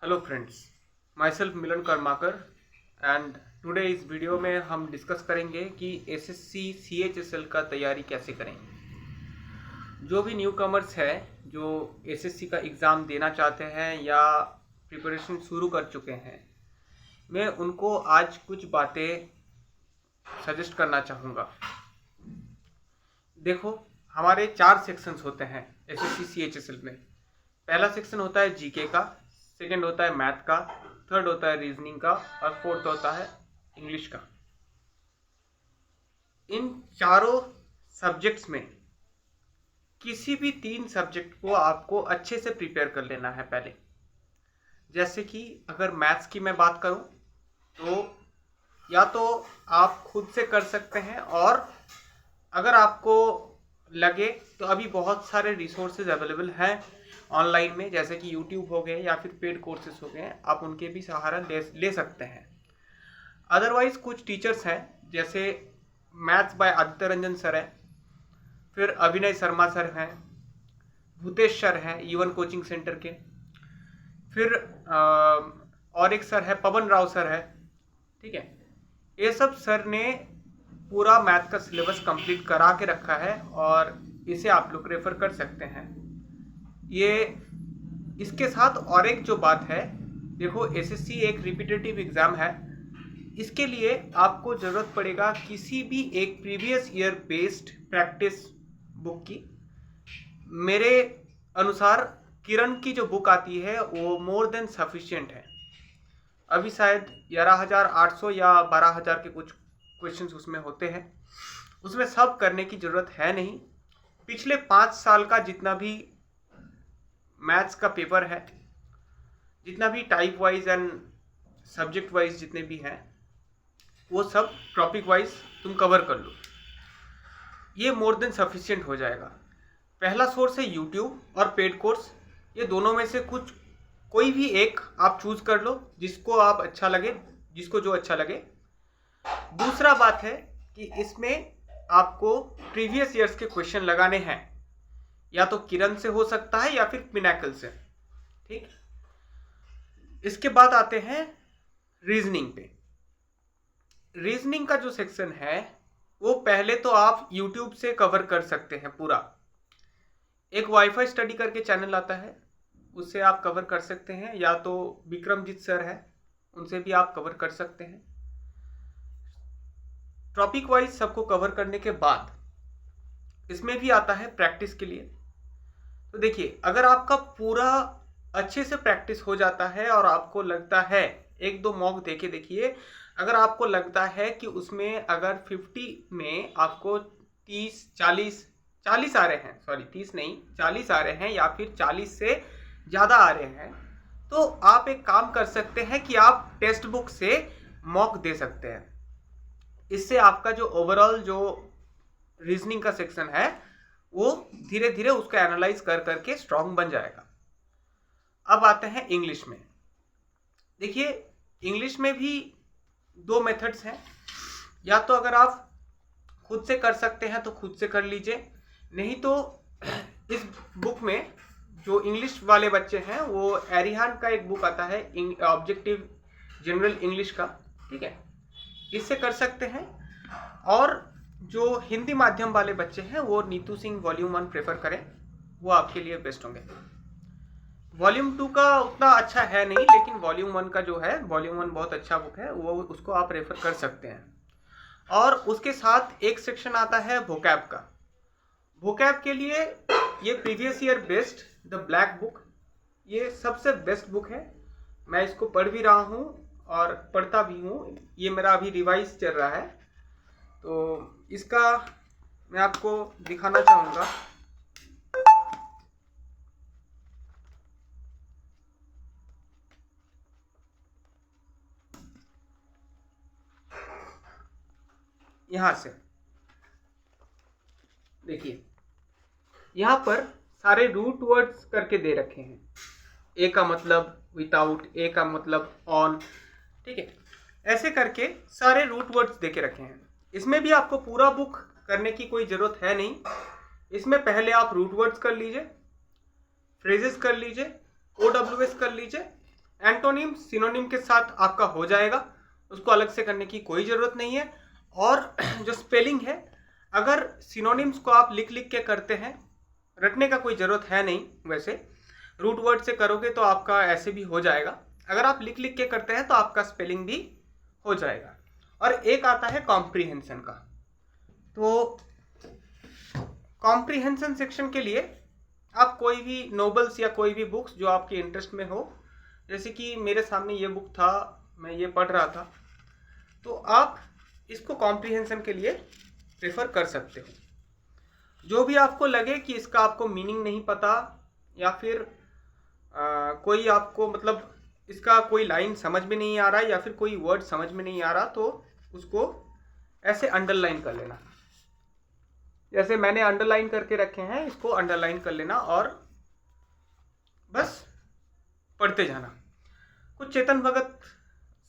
Hello friends, my self Milan Karmakar and today इस video में हम डिस्कस करेंगे कि एसएससी सीएचएसएल का तैयारी कैसे करें। जो भी न्यू कमर्स है जो एसएससी का एग्ज़ाम देना चाहते हैं या प्रिपरेशन शुरू कर चुके हैं, मैं उनको आज कुछ बातें सजेस्ट करना चाहूँगा। देखो, हमारे 4 सेक्शंस होते हैं एसएससी सीएचएसएल में। पहला सेक्शन होता है जीके का, सेकंड होता है मैथ का, थर्ड होता है रीजनिंग का और फोर्थ होता है इंग्लिश का। इन चारों सब्जेक्ट्स में किसी भी 3 सब्जेक्ट को आपको अच्छे से प्रिपेयर कर लेना है पहले। जैसे कि अगर मैथ्स की मैं बात करूं तो या तो आप खुद से कर सकते हैं, और अगर आपको लगे तो अभी बहुत सारे रिसोर्सेज अवेलेबल हैं ऑनलाइन में, जैसे कि यूट्यूब हो गए या फिर पेड कोर्सेज हो गए, आप उनके भी सहारा ले सकते हैं। अदरवाइज कुछ टीचर्स हैं, जैसे maths by Aditya Ranjan sir है, फिर अभिनय शर्मा सर हैं, भूतेश सर हैं ईवन कोचिंग सेंटर के, फिर और एक सर है पवन राव सर है। ठीक है, ये सब सर ने पूरा मैथ का सिलेबस कंप्लीट करा के रखा है और इसे आप लोग रेफर कर सकते हैं। ये इसके साथ और एक जो बात है, देखो एसएससी एक रिपीटेटिव एग्जाम है, इसके लिए आपको ज़रूरत पड़ेगा किसी भी एक previous year based practice book की। मेरे अनुसार किरण की जो बुक आती है वो मोर देन सफिशिएंट है। अभी शायद 11,800 या 12,000 के कुछ क्वेश्चंस उसमें होते हैं, उसमें सब करने की ज़रूरत है नहीं। पिछले 5 साल का जितना भी मैथ्स का पेपर है, जितना भी type wise and subject wise जितने भी हैं, वो सब टॉपिक वाइज तुम कवर कर लो, ये मोर देन सफिशिएंट हो जाएगा। पहला सोर्स है यूट्यूब और पेड कोर्स, ये दोनों में से कोई भी एक आप चूज कर लो, जिसको आप अच्छा लगे, जिसको जो अच्छा लगे। दूसरा बात है कि इसमें आपको प्रीवियस ईयर्स के क्वेश्चन लगाने हैं, या तो किरण से हो सकता है या फिर पिनाकल से। ठीक, इसके बाद आते हैं रीजनिंग पे। रीजनिंग का जो सेक्शन है वो पहले तो आप यूट्यूब से कवर कर सकते हैं पूरा। एक वाईफाई स्टडी करके चैनल आता है, उससे आप कवर कर सकते हैं, या तो विक्रमजीत सर है उनसे भी आप कवर कर सकते हैं। टॉपिक वाइज सबको कवर करने के बाद इसमें भी आता है प्रैक्टिस के लिए। तो देखिए, अगर आपका पूरा अच्छे से प्रैक्टिस हो जाता है और आपको लगता है, एक दो मॉक देके देखिए, अगर आपको लगता है कि उसमें अगर 50 में आपको 40 आ रहे हैं, सॉरी 30 नहीं 40 आ रहे हैं, या फिर 40 से ज़्यादा आ रहे हैं, तो आप एक काम कर सकते हैं कि आप टेक्स्ट बुक से मॉक दे सकते हैं। इससे आपका जो ओवरऑल जो रीजनिंग का सेक्शन है वो धीरे धीरे उसको एनालाइज कर करके स्ट्रांग बन जाएगा। अब आते हैं इंग्लिश में। देखिए, इंग्लिश में भी 2 मेथड्स हैं, या तो अगर आप खुद से कर सकते हैं तो खुद से कर लीजिए, नहीं तो इस बुक में जो इंग्लिश वाले बच्चे हैं वो एरिहान का एक बुक आता है ऑब्जेक्टिव जनरल इंग्लिश का, ठीक है, इससे कर सकते हैं। और जो हिंदी माध्यम वाले बच्चे हैं वो नीतू सिंह वॉल्यूम 1 प्रेफर करें, वो आपके लिए बेस्ट होंगे। वॉल्यूम 2 का उतना अच्छा है नहीं, लेकिन वॉल्यूम 1 का जो है, वॉल्यूम 1 बहुत अच्छा बुक है, वो उसको आप रेफर कर सकते हैं। और उसके साथ एक सेक्शन आता है वोकैब का। वोकैब के लिए ये previous year based the black book, ये सबसे बेस्ट बुक है। मैं इसको पढ़ भी रहा हूँ और पढ़ता भी हूँ, ये मेरा अभी रिवाइज चल रहा है, तो इसका मैं आपको दिखाना चाहूँगा। यहाँ से देखिए, यहाँ पर सारे रूट वर्ड्स करके दे रखे हैं। ए का मतलब विदाउट, ए का मतलब ऑन, ठीक है, ऐसे करके सारे रूट वर्ड्स दे के रखे हैं। इसमें भी आपको पूरा बुक करने की कोई ज़रूरत है नहीं, इसमें पहले आप रूट वर्ड्स कर लीजिए, फ्रेजेस कर लीजिए, OWS कर लीजिए, एंटोनिम सिनोनिम के साथ आपका हो जाएगा, उसको अलग से करने की कोई ज़रूरत नहीं है। और जो स्पेलिंग है, अगर सिनोनिम्स को आप लिख लिख के करते हैं, रटने का कोई ज़रूरत है नहीं, वैसे रूट वर्ड से करोगे तो आपका ऐसे भी हो जाएगा। अगर आप लिख लिख के करते हैं तो आपका स्पेलिंग भी हो जाएगा। और एक आता है कॉम्प्रीहेंशन का। तो कॉम्प्रीहेंशन सेक्शन के लिए आप कोई भी नोवेल्स या कोई भी बुक्स जो आपके इंटरेस्ट में हो, जैसे कि मेरे सामने ये बुक था, मैं ये पढ़ रहा था, तो आप इसको कॉम्प्रीहेंशन के लिए प्रेफर कर सकते हो। जो भी आपको लगे कि इसका आपको मीनिंग नहीं पता, या फिर कोई आपको मतलब इसका कोई लाइन समझ में नहीं आ रहा है, या फिर कोई वर्ड समझ में नहीं आ रहा, तो उसको ऐसे अंडरलाइन कर लेना। जैसे मैंने अंडरलाइन करके रखे हैं, इसको अंडरलाइन कर लेना और बस पढ़ते जाना। कुछ चेतन भगत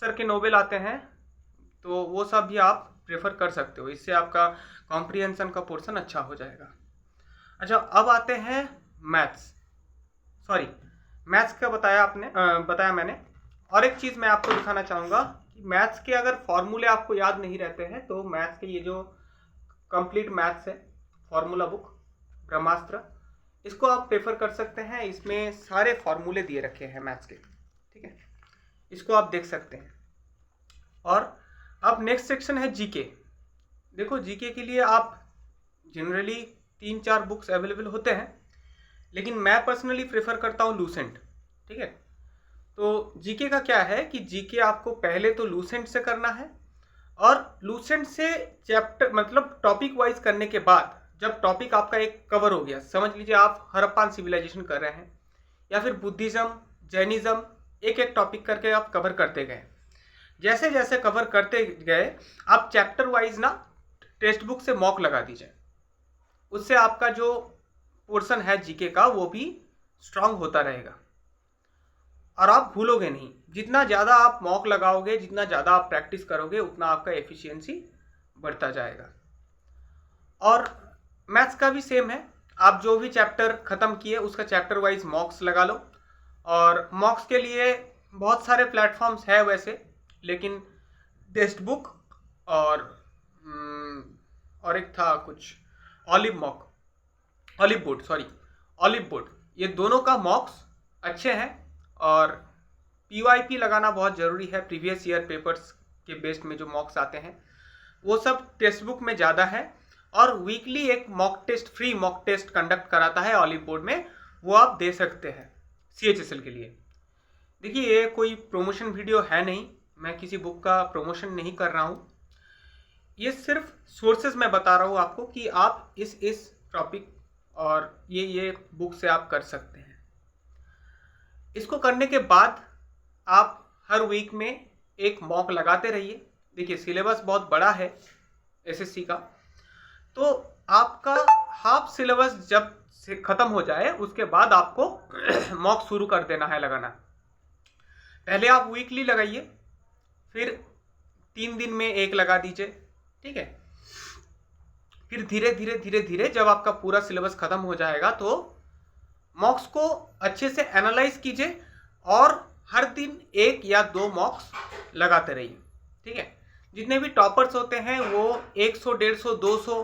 सर के नोवेल आते हैं, तो वो सब भी आप प्रेफर कर सकते हो, इससे आपका कॉम्प्रीहेंशन का पोर्शन अच्छा हो जाएगा। अच्छा, अब आते हैं मैथ्स का बताया मैंने। और एक चीज़ मैं आपको दिखाना चाहूँगा कि मैथ्स के अगर फॉर्मूले आपको याद नहीं रहते हैं, तो मैथ्स के ये जो कंप्लीट मैथ्स है फॉर्मूला बुक ब्रह्मास्त्र, इसको आप प्रेफर कर सकते हैं। इसमें सारे फॉर्मूले दिए रखे हैं मैथ्स के, ठीक है, इसको आप देख सकते हैं। और अब नेक्स्ट सेक्शन है जीके। देखो, जीके के लिए आप जनरली 3-4 बुक्स अवेलेबल होते हैं, लेकिन मैं पर्सनली प्रेफर करता हूँ लूसेंट, ठीक है। तो जीके का क्या है कि जीके आपको पहले तो लूसेंट से करना है, और लूसेंट से चैप्टर मतलब टॉपिक वाइज करने के बाद, जब टॉपिक आपका एक कवर हो गया, समझ लीजिए आप हड़प्पन सिविलाइजेशन कर रहे हैं, या फिर बुद्धिज़्म, जैनिज़्म, एक एक टॉपिक करके आप कवर करते गए। जैसे जैसे कवर करते गए, आप चैप्टर वाइज ना टेक्स्ट बुक से मॉक लगा दीजिए, उससे आपका जो पोर्शन है जीके का वो भी स्ट्रांग होता रहेगा और आप भूलोगे नहीं। जितना ज़्यादा आप मॉक लगाओगे, जितना ज़्यादा आप प्रैक्टिस करोगे, उतना आपका एफिशिएंसी बढ़ता जाएगा। और मैथ्स का भी सेम है, आप जो भी चैप्टर ख़त्म किए उसका चैप्टर वाइज मॉक्स लगा लो। और मॉक्स के लिए बहुत सारे प्लेटफॉर्म्स है वैसे, लेकिन टेक्स्ट बुक और एक था कुछ ऑलिव बोर्ड, ये दोनों का मॉक्स अच्छे हैं। और पीवाईपी लगाना बहुत ज़रूरी है। प्रीवियस ईयर पेपर्स के बेस्ड में जो मॉक्स आते हैं वो सब टेक्स्ट बुक में ज़्यादा है, और वीकली एक फ्री मॉक टेस्ट कंडक्ट कराता है ऑलिव बोर्ड में, वो आप दे सकते हैं CHSL के लिए। देखिए, ये कोई प्रमोशन वीडियो है नहीं, मैं किसी बुक का प्रमोशन नहीं कर रहा हूँ, ये सिर्फ सोर्सेज मैं बता रहा हूँ आपको कि आप इस टॉपिक और ये बुक से आप कर सकते हैं। इसको करने के बाद आप हर वीक में एक मॉक लगाते रहिए। देखिए, सिलेबस बहुत बड़ा है SSC का, तो आपका हाफ सिलेबस जब से ख़त्म हो जाए उसके बाद आपको मॉक शुरू कर देना है लगाना। पहले आप वीकली लगाइए, फिर 3 दिन में एक लगा दीजिए, ठीक है। फिर धीरे धीरे जब आपका पूरा सिलेबस ख़त्म हो जाएगा तो मॉक्स को अच्छे से एनालाइज कीजिए और हर दिन 1 या 2 मॉक्स लगाते रहिए, ठीक है। जितने भी टॉपर्स होते हैं वो 100, 150, 200,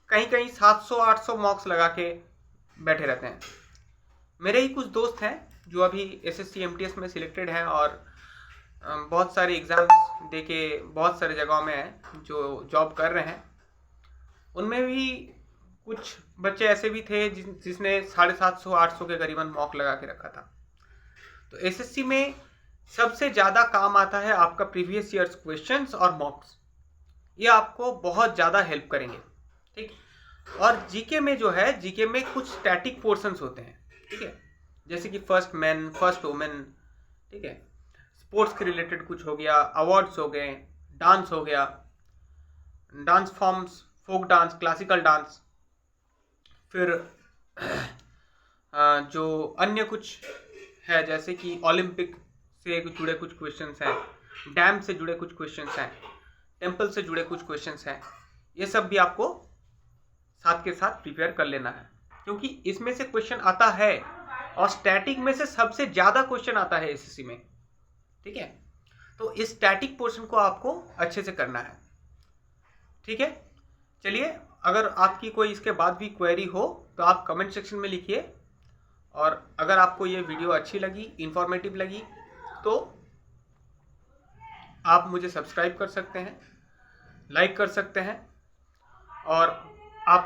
कहीं 700, 800 मॉक्स लगा के बैठे रहते हैं। मेरे ही कुछ दोस्त हैं जो अभी SSC MTS में सिलेक्टेड हैं और बहुत सारे एग्ज़ाम्स दे के बहुत सारे जगहों में हैं जो जॉब कर रहे हैं। उनमें भी कुछ बच्चे ऐसे भी थे जिसने 750, 800 के करीबन मॉक लगा के रखा था। तो SSC में सबसे ज़्यादा काम आता है आपका प्रीवियस ईयर्स क्वेश्चंस और मॉक्स, ये आपको बहुत ज़्यादा हेल्प करेंगे, ठीक। और जीके में जो है, जीके में कुछ स्टैटिक पोर्शंस होते हैं, ठीक है, जैसे कि फर्स्ट मैन, फर्स्ट वुमेन, ठीक है, स्पोर्ट्स के रिलेटेड कुछ हो गया, अवार्ड्स हो गए, डांस हो गया, dance forms, folk dance, classical dance, फिर जो अन्य कुछ है जैसे कि ओलंपिक से जुड़े कुछ क्वेश्चंस हैं, डैम से जुड़े कुछ क्वेश्चंस हैं, टेम्पल से जुड़े कुछ क्वेश्चंस हैं, ये सब भी आपको साथ के साथ प्रिपेयर कर लेना है, क्योंकि इसमें से क्वेश्चन आता है और स्टैटिक में से सबसे ज़्यादा क्वेश्चन आता है SSC में। ठीक है। तो इस स्टैटिक पोर्शन को आपको अच्छे से करना है, ठीक है। चलिए, अगर आपकी कोई इसके बाद भी क्वेरी हो तो आप कमेंट सेक्शन में लिखिए, और अगर आपको ये वीडियो अच्छी लगी, इंफॉर्मेटिव लगी, तो आप मुझे सब्सक्राइब कर सकते हैं, लाइक कर सकते हैं, और आपका